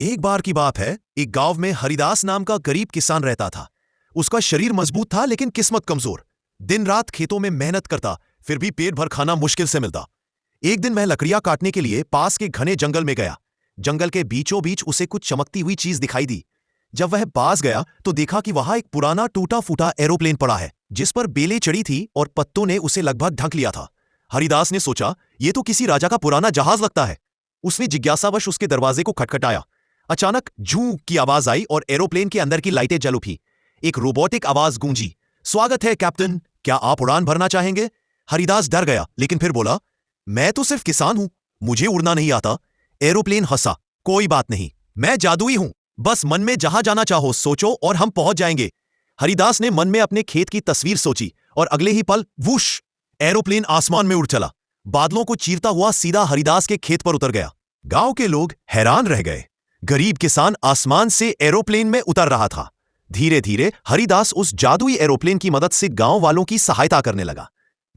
एक बार की बात है, एक गांव में हरिदास नाम का गरीब किसान रहता था। उसका शरीर मजबूत था लेकिन किस्मत कमजोर। दिन रात खेतों में मेहनत करता, फिर भी पेट भर खाना मुश्किल से मिलता। एक दिन वह लकड़ियां काटने के लिए पास के घने जंगल में गया। जंगल के बीचों बीच उसे कुछ चमकती हुई चीज दिखाई दी। जब वह पास गया तो देखा कि वहां एक पुराना टूटा फूटा एरोप्लेन पड़ा है, जिस पर बेलें चढ़ी थी और पत्तों ने उसे लगभग ढक लिया था। हरिदास ने सोचा, ये तो किसी राजा का पुराना जहाज लगता है। उसने जिज्ञासावश उसके दरवाजे को खटखटाया। अचानक जूं की आवाज आई और एरोप्लेन के अंदर की लाइटें जल उठी। एक रोबोटिक आवाज गूंजी, स्वागत है कैप्टन, क्या आप उड़ान भरना चाहेंगे? हरिदास डर गया लेकिन फिर बोला, मैं तो सिर्फ किसान हूं, मुझे उड़ना नहीं आता। एरोप्लेन हंसा, कोई बात नहीं, मैं जादुई हूं, बस मन में जहां जाना चाहो सोचो और हम पहुंच जाएंगे। हरिदास ने मन में अपने खेत की तस्वीर सोची और अगले ही पल वुश, एरोप्लेन आसमान में उड़ चला। बादलों को चीरता हुआ सीधा हरिदास के खेत पर उतर गया। गांव के लोग हैरान रह गए। गरीब किसान आसमान से एरोप्लेन में उतर रहा था। धीरे धीरे हरिदास उस जादुई एरोप्लेन की मदद से गांव वालों की सहायता करने लगा।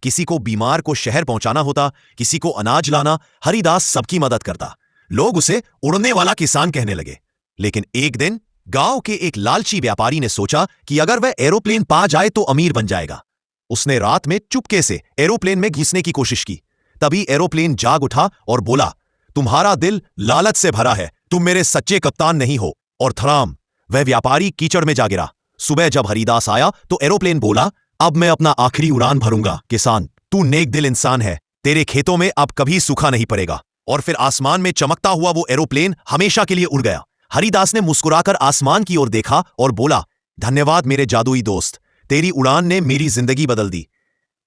किसी को बीमार को शहर पहुंचाना होता, किसी को अनाज लाना, हरिदास सबकी मदद करता। लोग उसे उड़ने वाला किसान कहने लगे। लेकिन एक दिन गांव के एक लालची व्यापारी ने सोचा कि अगर वह एरोप्लेन पा जाए तो अमीर बन जाएगा। उसने रात में चुपके से एरोप्लेन में घुसने की कोशिश की। तभी एरोप्लेन जाग उठा और बोला, तुम्हारा दिल लालच से भरा है, तुम मेरे सच्चे कप्तान नहीं हो। और धड़ाम, वह व्यापारी कीचड़ में जा गिरा। सुबह जब हरिदास आया तो एरोप्लेन बोला, अब मैं अपना आखिरी उड़ान भरूंगा। किसान, तू नेक दिल इंसान है, तेरे खेतों में अब कभी सूखा नहीं पड़ेगा। और फिर आसमान में चमकता हुआ वो एरोप्लेन हमेशा के लिए उड़ गया। हरिदास ने मुस्कुराकर आसमान की ओर देखा और बोला, धन्यवाद मेरे जादुई दोस्त, तेरी उड़ान ने मेरी जिंदगी बदल दी।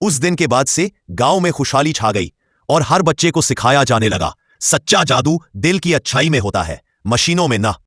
उस दिन के बाद से गांव में खुशहाली छा गई और हर बच्चे को सिखाया जाने लगा, सच्चा जादू दिल की अच्छाई में होता है, मशीनों में ना।